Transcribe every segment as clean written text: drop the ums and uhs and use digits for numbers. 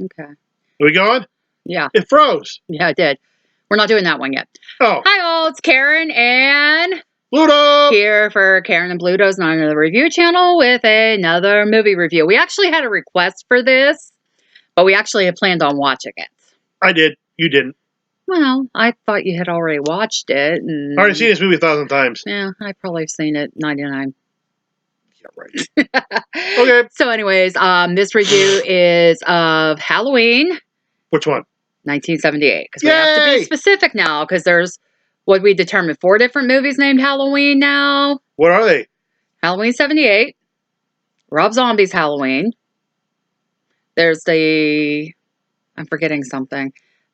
Okay. Are we going? Yeah. It froze. Yeah, it did. We're not doing that one yet. Oh. Hi all, it's Karen and Bluto! Here for Karen and Bluto's Not Another Review channel with another movie review. We actually had a request for this, but we actually had planned on watching it. I did. You didn't. Well, I thought you had already watched it. And I already seen this movie 1,000 times. yeah, I probably have seen it 99. Yeah, right. Okay. So anyways, this review is of Halloween. Which one? 1978. Because we have to be specific now, because there's what we determined 4 different movies named Halloween now. What are they? Halloween 78. Rob Zombie's Halloween. There's I'm forgetting something.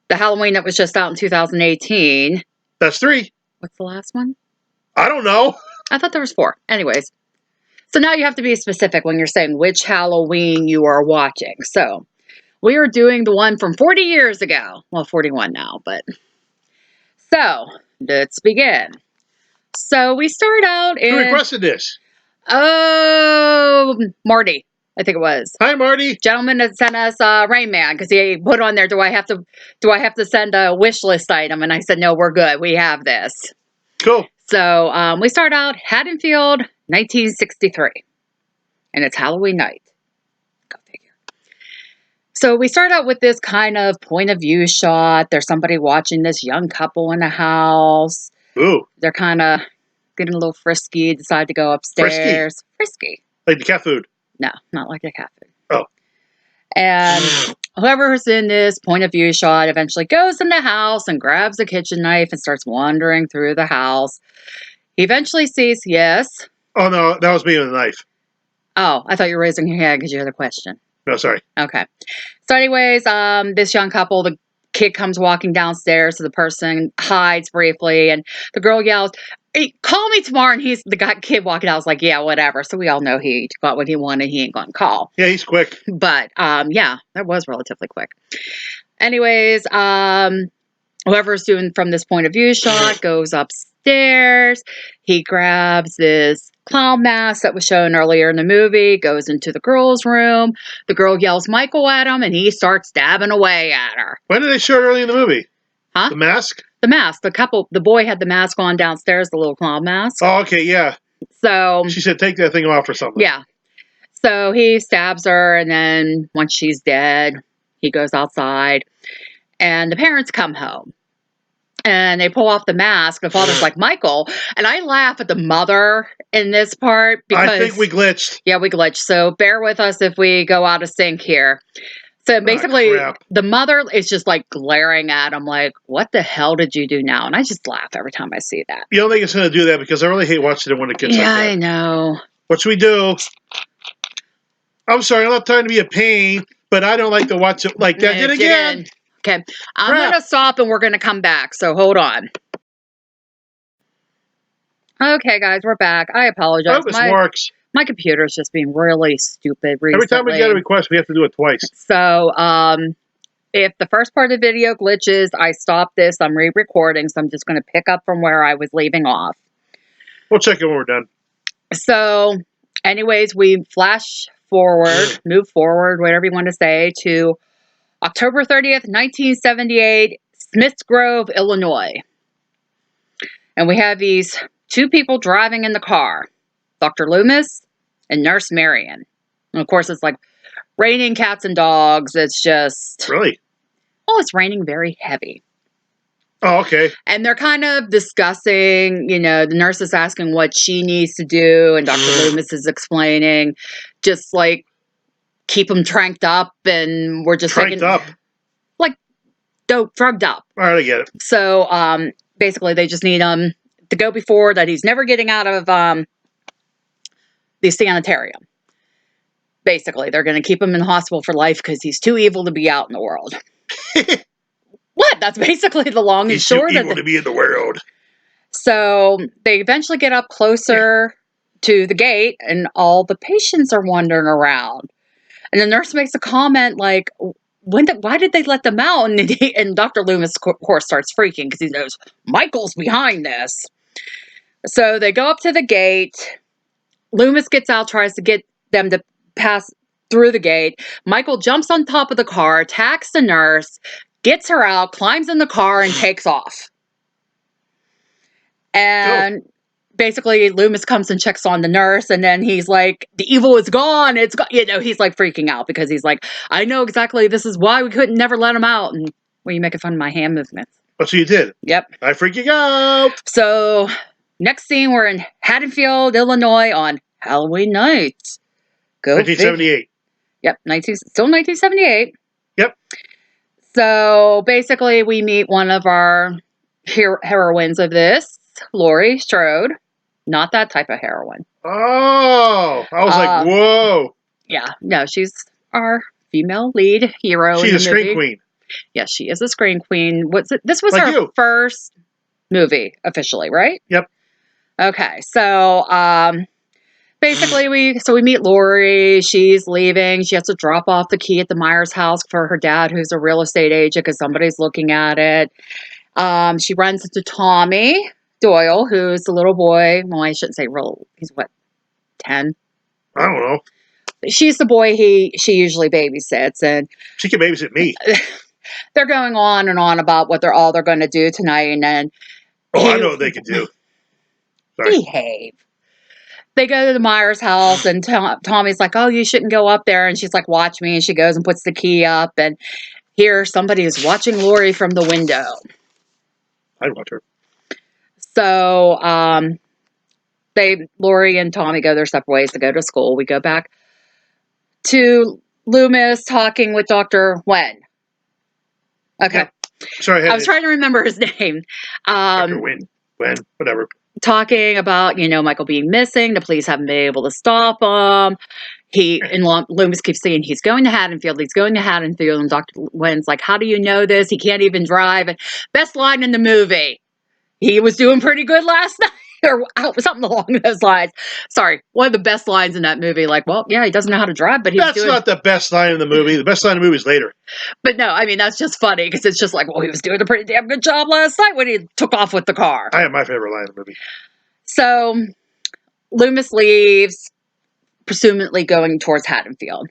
The Halloween that was just out in 2018. That's 3. What's the last one? I don't know. I thought there was 4. Anyways. So now you have to be specific when you're saying which Halloween you are watching. So we are doing the one from 40 years ago. Well, 41 now, but. So let's begin. So we start out in. Who requested this? Oh, Marty. I think it was. Hi, Marty. Gentleman that sent us Rain Man, because he put on there, do I have to send a wish list item? And I said, no, we're good. We have this. Cool. So we start out Haddonfield, 1963. And it's Halloween night. Go figure. So we start out with this kind of point of view shot. There's somebody watching this young couple in a house. Ooh. They're kind of getting a little frisky, decide to go upstairs. Frisky. Like the cat food? No, not like the cat food. Oh. And whoever's in this point of view shot eventually goes in the house and grabs a kitchen knife and starts wandering through the house. He eventually sees, yes. Oh, no, that was me with a knife. Oh, I thought you were raising your hand because you had a question. No, sorry. Okay. So anyways, this young couple, the kid comes walking downstairs, so the person hides briefly, and the girl yells, hey, call me tomorrow, and the kid walking out was like, yeah, whatever. So we all know he got what he wanted, he ain't gonna call. Yeah, he's quick. But, yeah, that was relatively quick. Anyways, whoever's doing from this point of view shot goes upstairs. He grabs this clown mask that was shown earlier in the movie, goes into the girl's room. The girl yells Michael at him, and he starts stabbing away at her. When did they show it early in the movie? Huh? The mask? The mask. The boy had the mask on downstairs, the little clown mask. Oh, okay, yeah. So she said take that thing off or something. Yeah. So he stabs her, and then once she's dead, he goes outside, and the parents come home. And they pull off the mask. The father's like, Michael. And I laugh at the mother in this part because I think we glitched. Yeah, we glitched. So bear with us if we go out of sync here. So basically, the mother is just like glaring at him like, what the hell did you do now? And I just laugh every time I see that. You don't think it's going to do that because I really hate watching it when it gets like that. Yeah, I know. What should we do? I'm sorry, I'm not trying to be a pain, but I don't like to watch it like that. Did it again. Okay, I'm going to stop and we're going to come back, so hold on. Okay, guys, we're back. I apologize. I hope this works. My computer's just being really stupid recently. Every time we get a request, we have to do it twice. So, if the first part of the video glitches, I stop this. I'm re-recording, so I'm just going to pick up from where I was leaving off. We'll check it when we're done. So, anyways, we flash forward, move forward, whatever you want to say, to October 30th, 1978, Smiths Grove, Illinois. And we have these 2 people driving in the car, Dr. Loomis and Nurse Marion. And of course, it's like raining cats and dogs. It's just... Really? Oh, it's raining very heavy. Oh, okay. And they're kind of discussing, the nurse is asking what she needs to do, and Dr. Loomis is explaining, just like, keep them tranked up, and we're just tranked up, like drugged up. All right, I get it. So basically, they just need him to go before that he's never getting out of the sanitarium. Basically, they're going to keep him in the hospital for life because he's too evil to be out in the world. What? That's basically the long and short of it. He's too evil to be in the world. So they eventually get up closer to the gate, and all the patients are wandering around. And the nurse makes a comment like, why did they let them out? And Dr. Loomis, of course, starts freaking because he knows Michael's behind this. So they go up to the gate. Loomis gets out, tries to get them to pass through the gate. Michael jumps on top of the car, attacks the nurse, gets her out, climbs in the car, and takes off. And basically, Loomis comes and checks on the nurse, and then he's like, the evil is gone. It's gone. You know, he's like freaking out because he's like, I know exactly this is why we couldn't never let him out. And well, you making fun of my hand movements. Oh, so you did? Yep. I freaking out. So next scene, we're in Haddonfield, Illinois on Halloween night. Go 1978. Yep, still 1978. Yep. So basically, we meet one of our heroines of this, Laurie Strode. Not that type of heroine. Oh, I was like, whoa. Yeah, no, she's our female lead hero. She's a scream queen. Yes, she is a scream queen. This was Like her first movie officially, right? Yep. Okay, so basically we meet Laurie. She's leaving. She has to drop off the key at the Myers house for her dad, who's a real estate agent, because somebody's looking at it. She runs into Tommy Doyle, who's the little boy. Well, I shouldn't say real. He's what, 10? I don't know. She's the boy she usually babysits, and she can babysit me. They're going on and on about what they're going to do tonight, and then I know what they could do. Sorry. Behave. They go to the Myers house, and Tommy's like, "Oh, you shouldn't go up there," and she's like, "Watch me," and she goes and puts the key up, and here somebody is watching Laurie from the window. I'd watch her. So, Laurie and Tommy go their separate ways to go to school. We go back to Loomis talking with Dr. Wen. Okay. Yep. Sorry, I was trying to remember his name. Dr. Wen, whatever. Talking about, Michael being missing. The police haven't been able to stop him. Loomis keeps saying he's going to Haddonfield. He's going to Haddonfield. And Dr. Wen's like, how do you know this? He can't even drive. And best line in the movie. He was doing pretty good last night. Or something along those lines. Sorry, one of the best lines in that movie. Like, well, yeah, he doesn't know how to drive, but that's not the best line in the movie. The best line in the movie is later. But no, I mean, that's just funny because it's just like, well, he was doing a pretty damn good job last night when he took off with the car. I have my favorite line in the movie. So Loomis leaves, presumably going towards Haddonfield.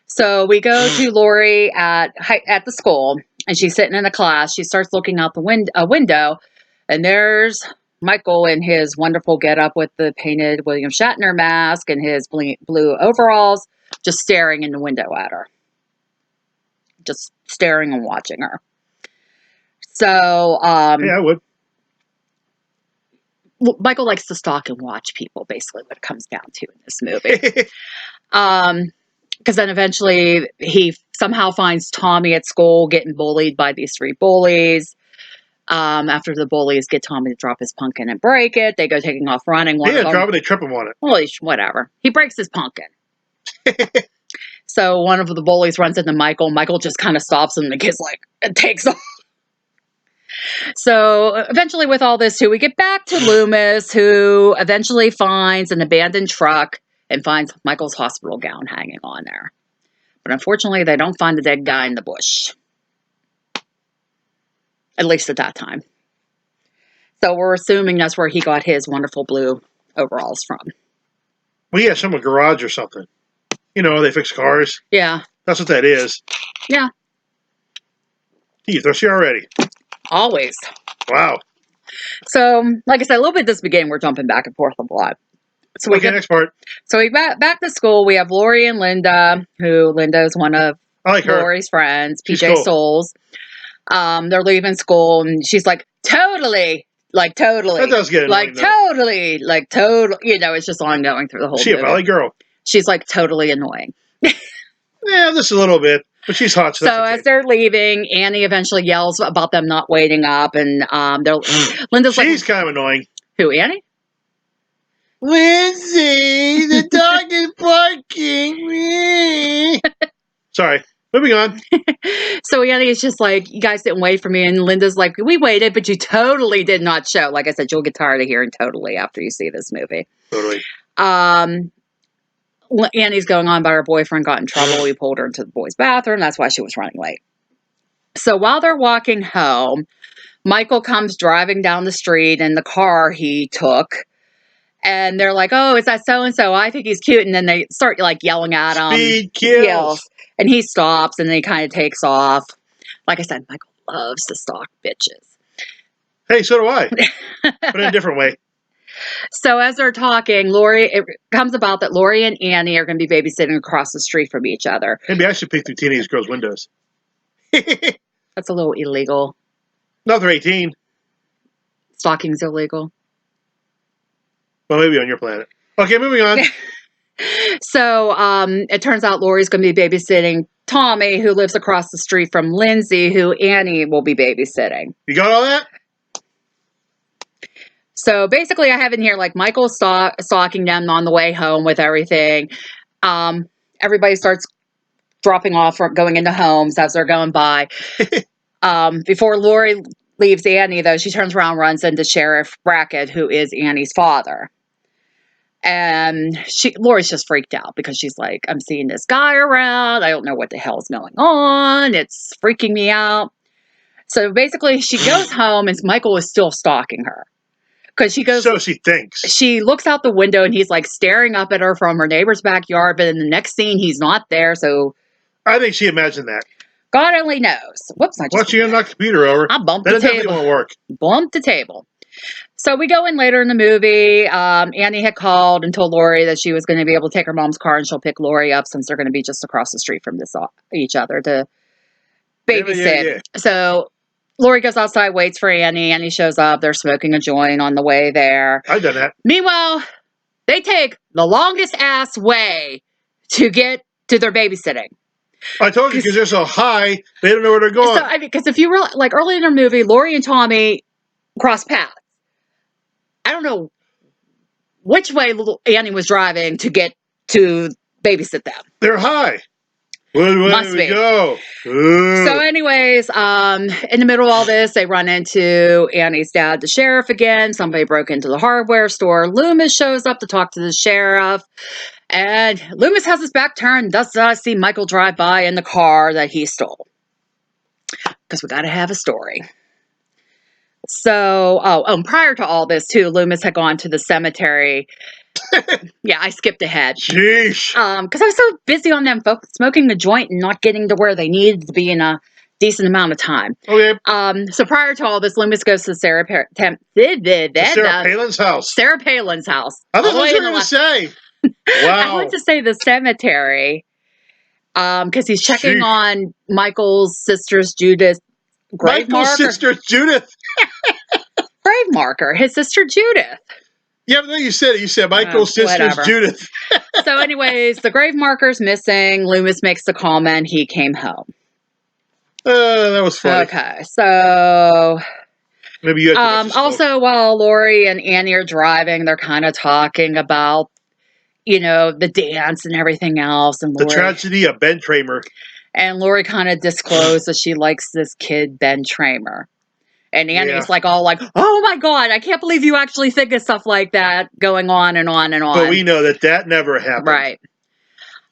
So we go to Laurie at the school, and she's sitting in a class. She starts looking out the window, and there's Michael in his wonderful getup with the painted William Shatner mask and his blue overalls, just staring in the window at her. Just staring and watching her. So, yeah, I would. Michael likes to stalk and watch people, basically, what it comes down to in this movie. Because then eventually he somehow finds Tommy at school getting bullied by these 3 bullies. After the bullies get Tommy to drop his pumpkin and break it, they go taking off running. He didn't drop it, they trip him on it. Well, whatever. He breaks his pumpkin. So one of the bullies runs into Michael. Michael just kind of stops him, and the kid's like, and takes off. So eventually with all this too, we get back to Loomis, who eventually finds an abandoned truck and finds Michael's hospital gown hanging on there. But unfortunately, they don't find the dead guy in the bush. At least at that time. So we're assuming that's where he got his wonderful blue overalls from. Well, yeah, some garage or something. They fix cars. Yeah. That's what that is. Yeah. You thirsty already? Always. Wow. So, like I said, a little bit this beginning, we're jumping back and forth a lot. So next part. So we back to school. We have Laurie and Linda, who Linda's one of Laurie's friends, PJ cool. Souls. They're leaving school, and she's like, totally. That does get annoying, totally. It's just ongoing through the whole movie. She a valley girl. She's like totally annoying. Yeah, just a little bit. But she's hot. So as they're leaving, Annie eventually yells about them not waiting up, and Linda's like, she's kind of annoying. Who, Annie? Lindsay, the dog is barking. Sorry. Moving on. So Annie is just like, you guys didn't wait for me, and Linda's like, we waited, but you totally did not show. Like I said, you'll get tired of hearing totally after you see this movie. Totally. Annie's going on about her boyfriend got in trouble. We pulled her into the boys' bathroom. That's why she was running late. So while they're walking home, Michael comes driving down the street in the car he took. And they're like, "Oh, is that so and so? I think he's cute." And then they start like yelling at him. Speed kills. And he stops and then he kind of takes off. Like I said, Michael loves to stalk bitches. Hey, so do I. But in a different way. So as they're talking, it comes about that Lori and Annie are going to be babysitting across the street from each other. Maybe I should peek through teenage girls' windows. That's a little illegal. No, they're 18. Stalking's illegal. Well, maybe on your planet. Okay, moving on. So it turns out Lori's going to be babysitting Tommy, who lives across the street from Lindsay, who Annie will be babysitting. You got all that? So basically, I have in here like Michael stalking them on the way home with everything. Everybody starts dropping off or going into homes as they're going by. Before Lori leaves Annie, though, she turns around and runs into Sheriff Brackett, who is Annie's father. And Lori's just freaked out because she's like, I'm seeing this guy around. I don't know what the hell's going on. It's freaking me out. So basically, she goes home and Michael is still stalking her. Because she goes, so she thinks. She looks out the window and he's like staring up at her from her neighbor's backyard. But in the next scene, he's not there. So I think she imagined that. God only knows. Whoops! Once you knock the computer over, I bumped then the it definitely table. won't work. Bumped the table. So we go in later in the movie. Annie had called and told Lori that she was going to be able to take her mom's car and she'll pick Lori up since they're going to be just across the street from each other to babysit. Yeah. So Lori goes outside, waits for Annie. Annie shows up. They're smoking a joint on the way there. I've done that. Meanwhile, they take the longest ass way to get to their babysitting. I told you because they're so high, they don't know where they're going. So, I mean, because if you were like early in the movie, Lori and Tommy cross paths. I don't know which way little Annie was driving to get to babysit them. They're high. Where do we go? Ooh. So anyways, in the middle of all this, they run into Annie's dad, the sheriff again. Somebody broke into the hardware store. Loomis shows up to talk to the sheriff. And Loomis has his back turned, does not see Michael drive by in the car that he stole. Because we got to have a story. So, prior to all this, too, Loomis had gone to the cemetery. Yeah, I skipped ahead. Sheesh. Because I was so busy on them folks smoking a joint and not getting to where they needed to be in a decent amount of time. Okay. So prior to all this, Loomis goes to Sarah Palin's house. Sarah Palin's house. I thought what you were going to say. Wow. I went to say the cemetery. Because he's checking on Michael's sister's Judith grave marker. Sister Judith. Grave marker. His sister Judith. Yeah, no, you said it. You said Michael's sister's Judith. So anyways, the grave marker's missing. Loomis makes the comment he came home. That was funny. Okay, so maybe you had also while Lori and Annie are driving, they're kind of talking about, the dance and everything else. And the tragedy of Ben Tramer. And Lori kind of disclosed that she likes this kid, Ben Tramer. And Annie's all like, oh my God, I can't believe you actually think of stuff like that going on and on and on. But we know that never happened. Right.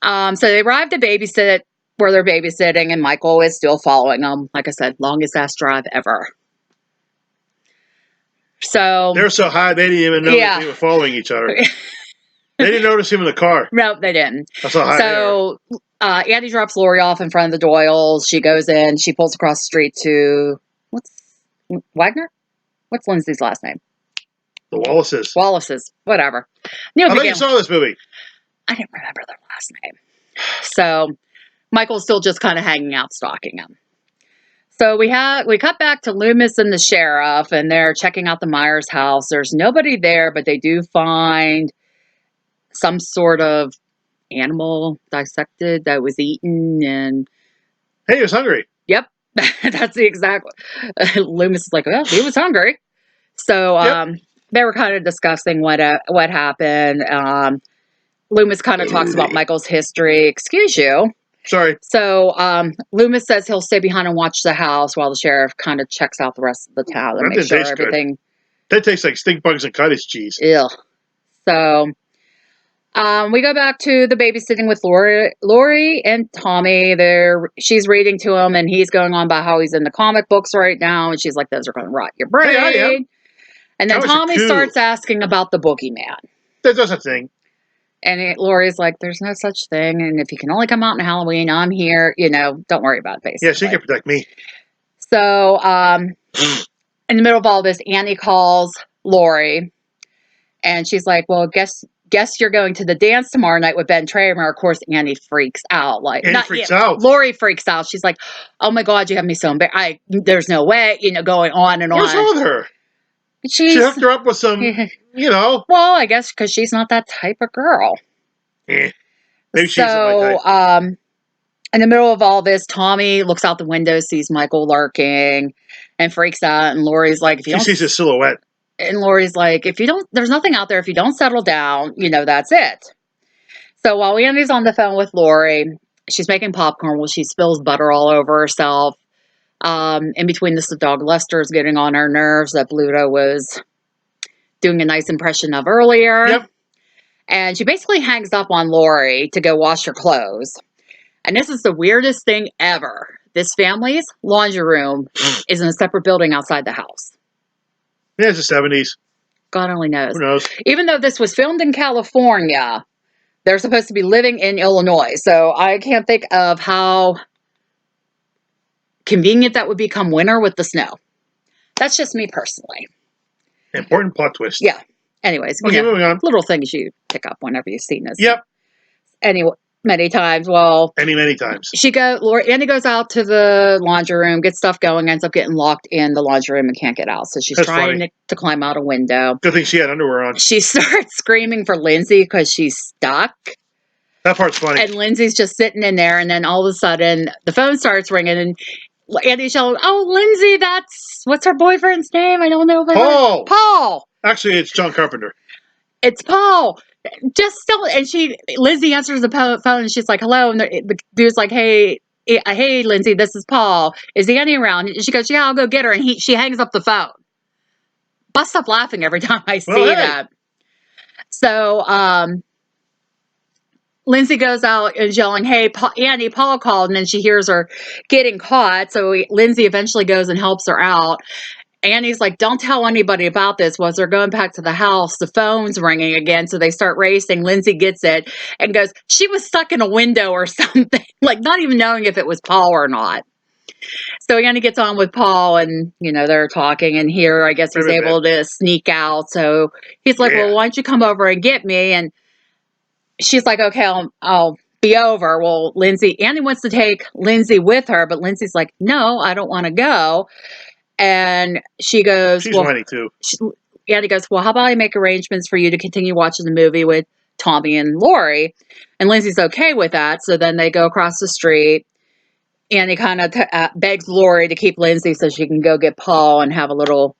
So they arrived to babysit where they're babysitting, and Michael is still following them. Like I said, longest ass drive ever. So they're so high they didn't even know that they were following each other. They didn't notice him in the car. No, they didn't. That's how high so Annie drops Lori off in front of the Doyles. She goes in. She pulls across the street to Wagner? What's Lindsay's last name? The Wallaces. Wallaces. Whatever. I thought you saw this movie. I didn't remember their last name. So Michael's still just kind of hanging out, stalking him. So we cut back to Loomis and the sheriff, and they're checking out the Myers house. There's nobody there, but they do find some sort of animal dissected that was eaten, and hey, he was hungry. Yep. That's the exact Loomis is like, well, he was hungry. So they were kind of discussing what happened. Loomis kind of talks about Michael's history. Excuse you. Sorry. So Loomis says he'll stay behind and watch the house while the sheriff kind of checks out the rest of the town and makes sure everything. That tastes like stink bugs and cottage cheese. Ew. So we go back to the babysitting with Lori and Tommy. She's reading to him, and he's going on about how he's in the comic books right now. And she's like, those are going to rot your brain. Hey, and then Tommy starts asking about the boogeyman. there's no such thing. And Lori's like, there's no such thing. And if you can only come out on Halloween, I'm here. Don't worry about it, basically. Yeah, she can protect me. So, in the middle of all this, Annie calls Lori. And she's like, well, guess you're going to the dance tomorrow night with Ben Tramer. Of course, Annie freaks out. Annie freaks out. Lori freaks out. She's like, oh my God, you have me so embarrassed. There's no way, going on and What's on. wrong with her? She hooked her up with some, Well, I guess because she's not that type of girl. Maybe she's not my type. In the middle of all this, Tommy looks out the window, sees Michael lurking, and freaks out. And Lori's like, she sees his silhouette. And Lori's like, there's nothing out there. If you don't settle down, that's it. So while Annie's on the phone with Lori, she's making popcorn. Well, she spills butter all over herself. In between this, the dog Lester's getting on her nerves that Bluto was doing a nice impression of earlier. Yep. And she basically hangs up on Lori to go wash her clothes. And this is the weirdest thing ever. This family's laundry room is in a separate building outside the house. Yeah, it's the 70s. God only knows. Who knows? Even though this was filmed in California, they're supposed to be living in Illinois. So I can't think of how convenient that would become winter with the snow. That's just me personally. Important plot twist. Yeah. Anyways, moving on. Little things you pick up whenever you've seen this. Yep. Anyway, many times. Well, many times. Annie goes out to the laundry room, gets stuff going, ends up getting locked in the laundry room and can't get out. So she's trying to climb out a window. Good thing she had underwear on. She starts screaming for Lindsay because she's stuck. That part's funny. And Lindsay's just sitting in there, and then all of a sudden the phone starts ringing, and Andy's yelling, "Oh, Lindsay, what's her boyfriend's name? I don't know." Paul. Actually, it's John Carpenter. It's Paul. Lindsay answers the phone, and she's like, "Hello," and the dude's like, "Hey, Lindsay, this is Paul. Is Annie around?" And she goes, "Yeah, I'll go get her." And she hangs up the phone. Bust up laughing every time I see that. So, Lindsay goes out and yelling, "Hey, Annie, Paul called," and then she hears her getting caught. So Lindsay eventually goes and helps her out. Annie's like, "Don't tell anybody about this." Well, as they're going back to the house, the phone's ringing again. So they start racing. Lindsay gets it and goes, "She was stuck in a window or something," like not even knowing if it was Paul or not. So Annie gets on with Paul, and they're talking. And here, I guess he's able to sneak out. So he's like, "Well, why don't you come over and get me?" And she's like, "Okay, I'll be over." Well, Annie wants to take Lindsay with her, but Lindsay's like, "No, I don't want to go." And she goes, she's whiny too. Annie goes, "Well, how about I make arrangements for you to continue watching the movie with Tommy and Lori?" And Lindsay's okay with that. So then they go across the street. Annie kind of begs Lori to keep Lindsay so she can go get Paul and have a little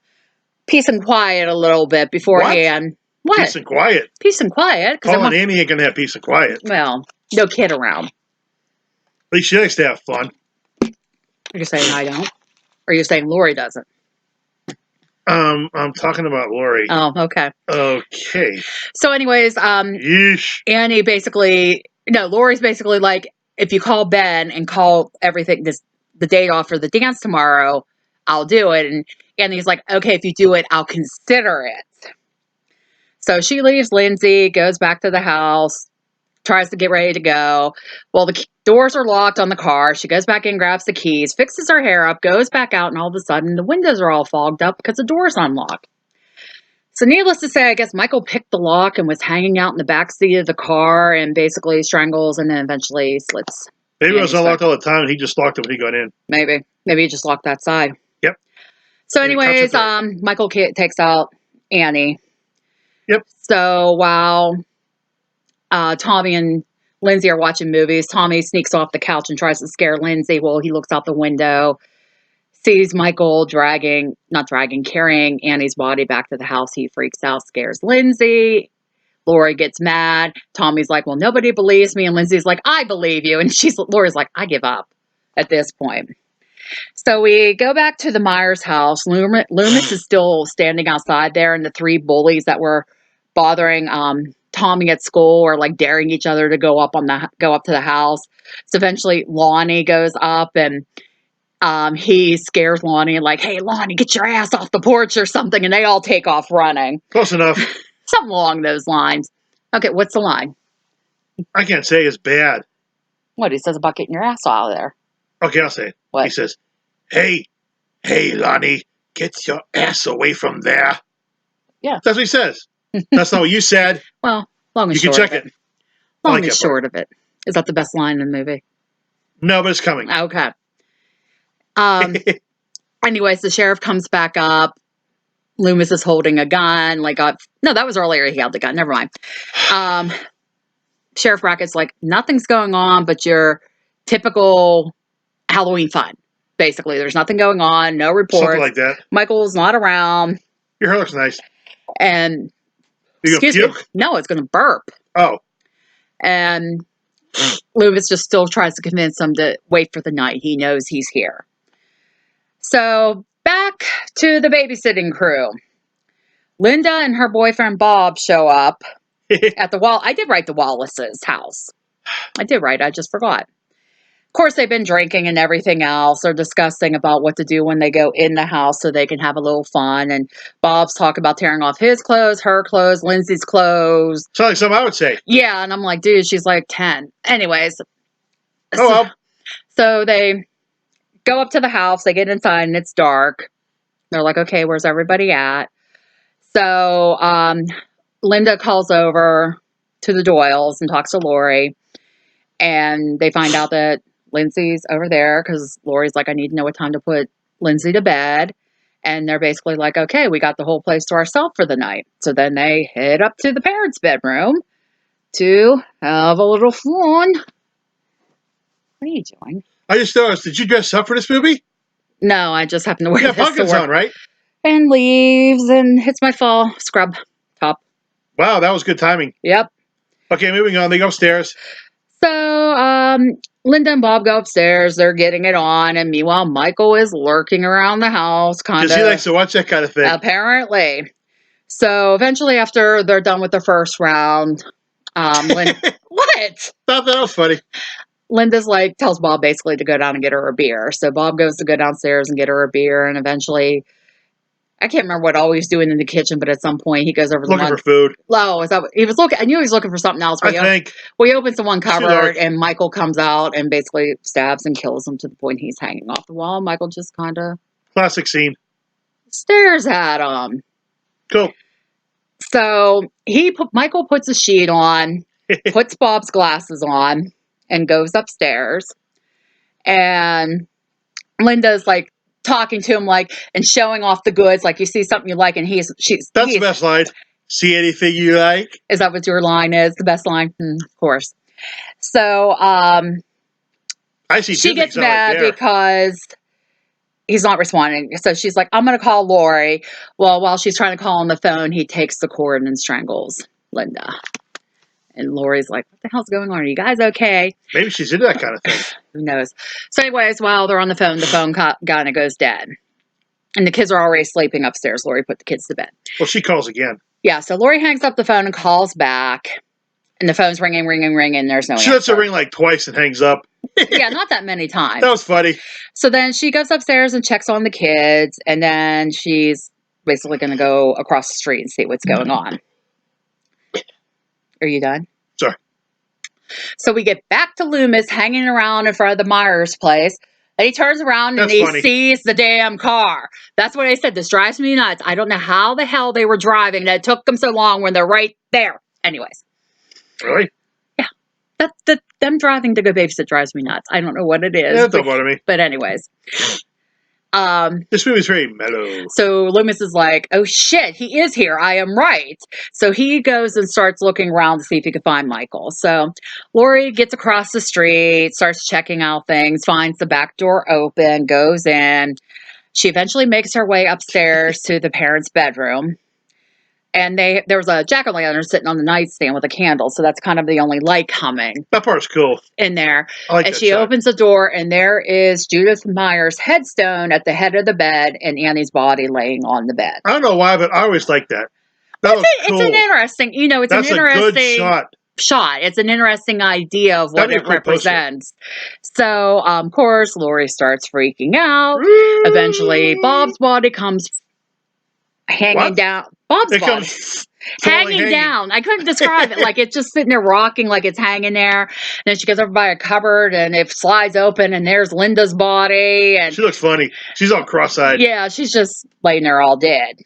peace and quiet a little bit beforehand. What? Peace and quiet. Peace and quiet. Paul and Annie ain't going to have peace and quiet. Well, no kid around. At least she likes to have fun. You're saying I don't? Or you're saying Lori doesn't? I'm talking about Lori. Oh, okay. Okay. So anyways, Yeesh. Lori's basically like, if you call Ben and call everything, the date off for the dance tomorrow, I'll do it. And Annie's like, "Okay, if you do it, I'll consider it." So she leaves Lindsay, goes back to the house, tries to get ready to go. Well, the doors are locked on the car. She goes back in, grabs the keys, fixes her hair up, goes back out, and all of a sudden the windows are all fogged up because the door's unlocked. So needless to say, I guess Michael picked the lock and was hanging out in the back seat of the car and basically strangles and then eventually slits. Maybe it was unlocked all the time and he just locked it when he got in. Maybe he just locked that side. Yep. So anyways, Michael takes out Annie. Yep. So while Tommy and Lindsay are watching movies, Tommy sneaks off the couch and tries to scare Lindsay. Well, he looks out the window, sees Michael carrying Annie's body back to the house. He freaks out, scares Lindsay. Lori gets mad. Tommy's like, "Well, nobody believes me." And Lindsay's like, "I believe you." And Lori's like, "I give up at this point." So we go back to the Myers house. Loomis is still standing outside there, and the three bullies that were bothering Tommy at school are like daring each other to go up to the house. So eventually Lonnie goes up and he scares Lonnie like, "Hey, Lonnie, get your ass off the porch," or something, and they all take off running. Close enough. Something along those lines. Okay, what's the line? I can't say it's bad. What he says about getting your ass out of there. Okay, I'll say it. What? He says, "Hey, Lonnie, get your ass away from there." Yeah. That's what he says. That's not what you said. Well, long and You can short check of it. I Long like and that part. short of it. Is that the best line in the movie? No, but it's coming. Okay. Anyways, the sheriff comes back up. Loomis is holding a gun. No, that was earlier he held the gun. Never mind. Sheriff Brackett's like, nothing's going on but your typical Halloween fun. Basically, there's nothing going on. No reports. Something like that. Michael's not around. Your hair looks nice. And You gonna excuse me. puke? No, it's going to burp. Oh, And Loomis just still tries to convince him to wait for the night. He knows he's here. So back to the babysitting crew. Linda and her boyfriend Bob show up at the I did write the Wallace's house. I did write. I just forgot. Of course, they've been drinking and everything else. They're discussing about what to do when they go in the house so they can have a little fun. And Bob's talking about tearing off his clothes, her clothes, Lindsay's clothes. sounds like something I would say. Yeah, and I'm like, dude, she's like 10. Anyways. Oh, well. So they go up to the house. They get inside and it's dark. They're like, okay, where's everybody at? So Linda calls over to the Doyles and talks to Lori. And they find out that Lindsay's over there because Lori's like, I need to know what time to put Lindsay to bed. And they're basically like, okay, we got the whole place to ourselves for the night. So then they head up to the parents' bedroom to have a little fun. What are you doing? I just noticed, did you dress up for this movie? No, I just happen to wear You got this pumpkins to work. on, right? And leaves, and it's my fall scrub top. Wow, that was good timing. Yep. Okay, moving on. They go upstairs. So, Linda and Bob go upstairs. They're getting it on, and meanwhile, Michael is lurking around the house, kind Because of. he likes to watch that kind of thing. Apparently. So, eventually, after they're done with the first round, what? Thought that was funny. Linda's like, tells Bob basically to go down and get her a beer. So, Bob goes to go downstairs and get her a beer, and eventually, I can't remember what all he was doing in the kitchen, but at some point, he goes over to Looking for food. Oh, is that what he was looking? I knew he was looking for something else. I think. We opens the one Too cupboard, dark. and Michael comes out and basically stabs and kills him to the point he's hanging off the wall. Michael just kind of Classic scene. stares at him. Cool. So Michael puts a sheet on, puts Bob's glasses on, and goes upstairs. And Linda's like talking to him, like, and showing off the goods. Like, you see something you like, and That's the best line. See anything you like? Is that what your line is? The best line? Of course. So, I see. she gets mad because he's not responding. So she's like, I'm going to call Lori. Well, while she's trying to call on the phone, he takes the cord and strangles Linda. And Lori's like, what the hell's going on? Are you guys okay? Maybe she's into that kind of thing. Who knows? So anyways, while they're on the phone kind of goes dead. And the kids are already sleeping upstairs. Lori put the kids to bed. Well, she calls again. Yeah, so Lori hangs up the phone and calls back. And the phone's ringing. There's no She lets her ring like twice and hangs up. Yeah, not that many times. That was funny. So then she goes upstairs and checks on the kids. And then she's basically going to go across the street and see what's going on. Are you done? Sorry. So we get back to Loomis hanging around in front of the Myers place. And he turns around and That's he funny. sees the damn car. That's what I said. This drives me nuts. I don't know how the hell they were driving. That took them so long when they're right there. Anyways. Really? Yeah. Them driving to go babysit drives me nuts. I don't know what it is. Yeah, that don't bother me. But anyways. This movie's very mellow. So Loomis is like, oh shit, he is here. I am right. So he goes and starts looking around to see if he can find Michael. So Lori gets across the street, starts checking out things, finds the back door open, goes in. She eventually makes her way upstairs to the parents' bedroom. And there was a jack-o'-lantern sitting on the nightstand with a candle. So that's kind of the only light coming That part's cool. in there. I like And that she shot. opens the door, and there is Judith Myers' headstone at the head of the bed and Annie's body laying on the bed. I don't know why, but I always like that. That looks cool. It's an interesting, That's an interesting a good shot. It's an interesting idea of what That'd be a it cool represents. So, of course, Lori starts freaking out. Eventually, Bob's body comes hanging What? down. Bob's It body. comes falling, Hanging down. I couldn't describe it. Like it's just sitting there rocking like it's hanging there. And then she goes over by a cupboard and it slides open and there's Linda's body. And She looks funny. She's all cross-eyed. yeah, she's just laying there all dead.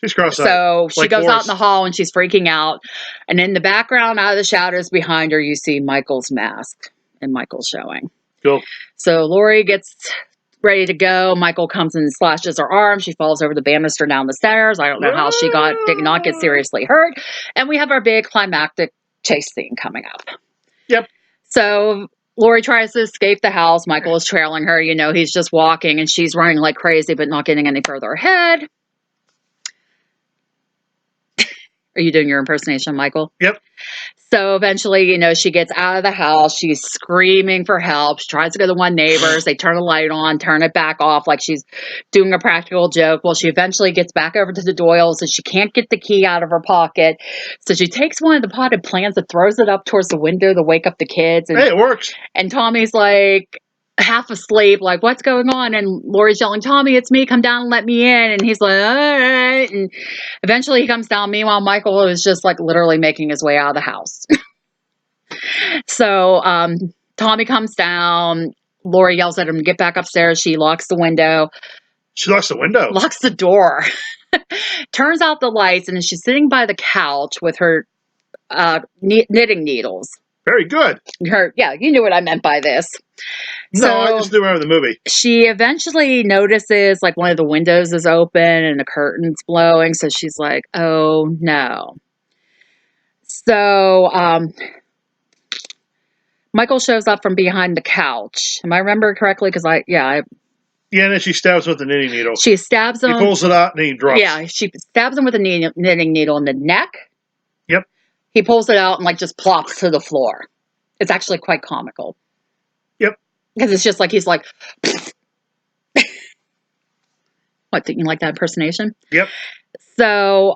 She's cross-eyed. So she like goes out Boris. in the hall and she's freaking out. And in the background, out of the shadows behind her, you see Michael's mask and Michael's showing. Cool. So Lori gets ready to go. Michael comes and slashes her arm. She falls over the banister down the stairs. I don't know how she did not get seriously hurt. And we have our big climactic chase scene coming up. Yep. So Lori tries to escape the house. Michael is trailing her. You know, he's just walking and she's running like crazy, but not getting any further ahead. Are you doing your impersonation, Michael? Yep. So eventually, you know, she gets out of the house. She's screaming for help. She tries to go to one neighbor's. They turn the light on, turn it back off like she's doing a practical joke. Well, she eventually gets back over to the Doyles and she can't get the key out of her pocket. So she takes one of the potted plants and throws it up towards the window to wake up the kids. And, hey, it works. And Tommy's like half asleep, like, what's going on? And Lori's yelling, Tommy, it's me, come down and let me in. And he's like, all right. And eventually he comes down. Meanwhile, Michael is just like literally making his way out of the house. So Tommy comes down. Lori yells at him to get back upstairs. She locks the window. She locks the window. Locks the door. Turns out the lights, and she's sitting by the couch with her knitting needles. Very good. Yeah, you knew what I meant by this. No, I just knew remember the movie. She eventually notices like one of the windows is open and the curtain's blowing. So she's like, oh no. So Michael shows up from behind the couch. Am I remember correctly? Because yeah, and then she stabs him with the knitting needle. She stabs him. He pulls it out and he drops. Yeah, she stabs him with a knitting needle in the neck. Yep. He pulls it out and like just plops to the floor. It's actually quite comical. Yep. Because it's just like he's like, what, didn't you like that impersonation? Yep. So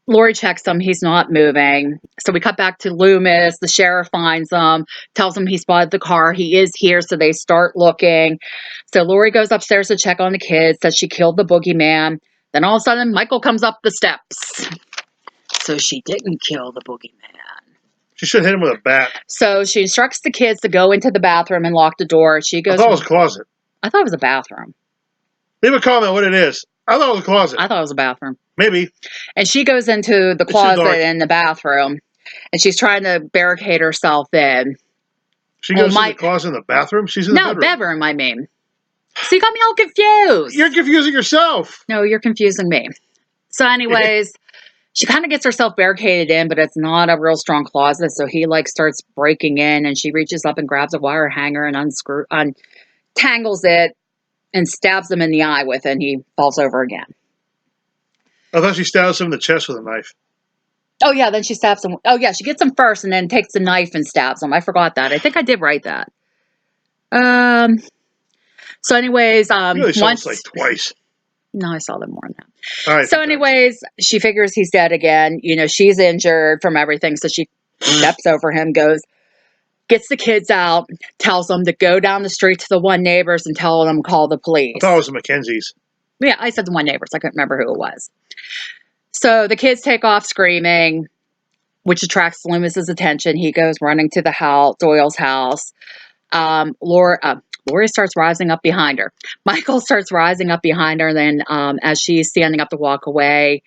Lori checks him. He's not moving. So we cut back to Loomis. The sheriff finds him, tells him he spotted the car. He is here. So they start looking. So Lori goes upstairs to check on the kids, says she killed the boogeyman. Then all of a sudden, Michael comes up the steps. So she didn't kill the boogeyman. She should hit him with a bat. So she instructs the kids to go into the bathroom and lock the door. She goes. I thought it was a closet. I thought it was a bathroom. Leave a comment what it is. I thought it was a closet. I thought it was a bathroom. Maybe. And she goes into the closet in the bathroom, and she's trying to barricade herself in. She goes in the closet in the bathroom? She's in the bedroom. No, bedroom, I mean. So you got me all confused. You're confusing yourself. No, you're confusing me. So anyways, she kind of gets herself barricaded in, but it's not a real strong closet. So he like starts breaking in, and she reaches up and grabs a wire hanger and untangles it and stabs him in the eye with it, and he falls over again. I thought she stabs him in the chest with a knife. Oh, yeah, then she stabs him. Oh, yeah, she gets him first and then takes the knife and stabs him. I forgot that. I think I did write that. So anyways, you really saw this like twice. No, I saw them more than that. All right. So anyways, she figures he's dead again. You know, she's injured from everything. So she steps over him, gets the kids out, tells them to go down the street to the one neighbors and tell them to call the police. I thought it was the Mackenzies. Yeah, I said the one neighbors. I couldn't remember who it was. So the kids take off screaming, which attracts Loomis's attention. He goes running to the house, Doyle's house. Lori starts rising up behind her. Michael starts rising up behind her. And then as she's standing up to walk away,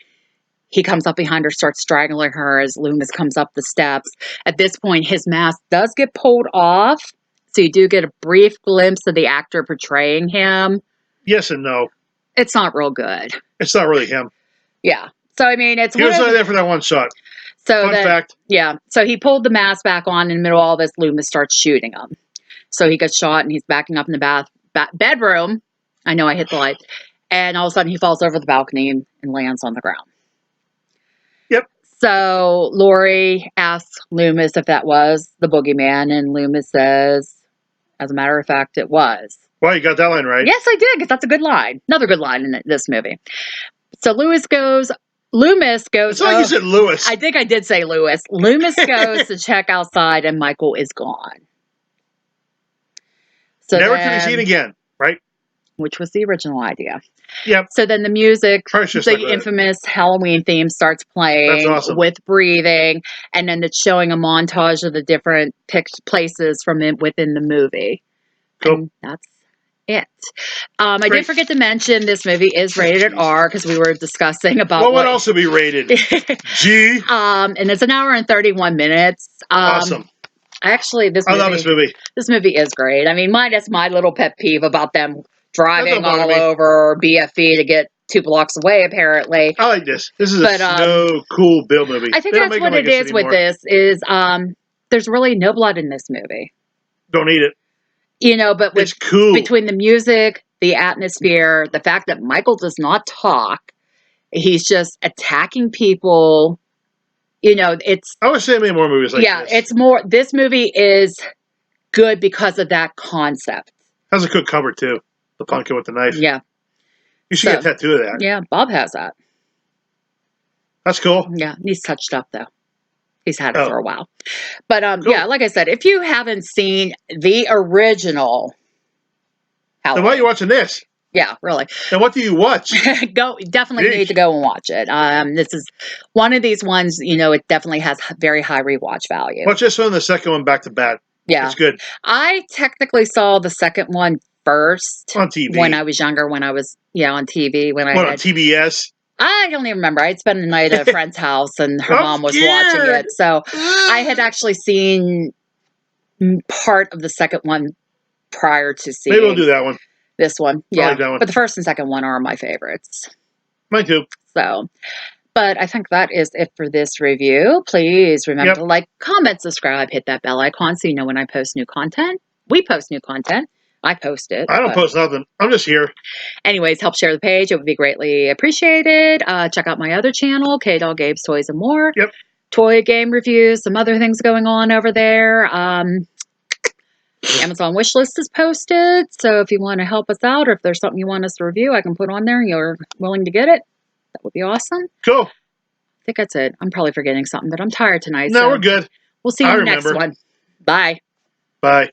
he comes up behind her, starts strangling her as Loomis comes up the steps. At this point, his mask does get pulled off. So you do get a brief glimpse of the actor portraying him. Yes and no. It's not real good. It's not really him. Yeah. So, I mean, it's... He was only there for that one shot. Fun fact. Yeah. So he pulled the mask back on. In the middle of all this, Loomis starts shooting him. So he gets shot and he's backing up in the bedroom. I know I hit the light. And all of a sudden he falls over the balcony and lands on the ground. Yep. So Lori asks Loomis if that was the boogeyman. And Loomis says, as a matter of fact, it was. Well, you got that line right. Yes, I did, because that's a good line. Another good line in this movie. So Loomis goes... It's like you said Lewis. I think I did say Lewis. Loomis goes to check outside and Michael is gone. So never to be seen again, right? which was the original idea. Yep. So then the music, Probably should've the stuck with it. infamous Halloween theme starts playing awesome. with breathing, and then it's showing a montage of the different places from within the movie. Cool. And that's it. I Great. did forget to mention this movie is rated R because we were discussing about What would also be rated? G. And it's an hour and 31 minutes. Awesome. Actually, I love this movie. This movie is great. I mean, minus my little pet peeve about them driving bother all me. over BFE to get 2 blocks away, apparently. I like this. This is a snow cool Bill movie. I think They don't that's make what them like it is anymore. with this is there's really no blood in this movie. Don't need it. You know, but with It's cool. between the music, the atmosphere, the fact that Michael does not talk, he's just attacking people. You know, it's I wish they made more movies like this. it's more. This movie is good because of that concept. Has a good cover too. The pumpkin with the knife. Yeah, You should get a tattoo of that. yeah. Bob has that. That's cool. Yeah, he's touched up though. He's had it for a while. But Cool. yeah, like I said, if you haven't seen the original Halloween, Then why are you watching this? yeah, really. Then what do you watch? Definitely need to go and watch it. This is one of these ones, you know, it definitely has very high rewatch value. Watch this one and the second one back to back. Yeah. It's good. I technically saw the second one first On TV. when I was younger, when I was, on TV. When I What, had, on TBS? I don't even remember. I'd spent the night at a friend's house and her I'm mom was scared. watching it. So I had actually seen part of the second one prior to seeing Maybe we'll do that one. this one. I Yeah. like that one. But the first and second one are my favorites. Mine too. So, but I think that is it for this review. Please remember to like, comment, subscribe, hit that bell icon so you know when I post new content. We post new content. I post it. I don't post nothing. I'm just here. Anyways, help share the page. It would be greatly appreciated. Check out my other channel, K-Dog Gabe's Toys and More. Yep. Toy game reviews, some other things going on over there. Amazon wish list is posted. So if you want to help us out or if there's something you want us to review, I can put on there and you're willing to get it. That would be awesome. Cool. I think that's it. I'm probably forgetting something, but I'm tired tonight. No, so we're good. We'll see you in the next one. Bye. Bye.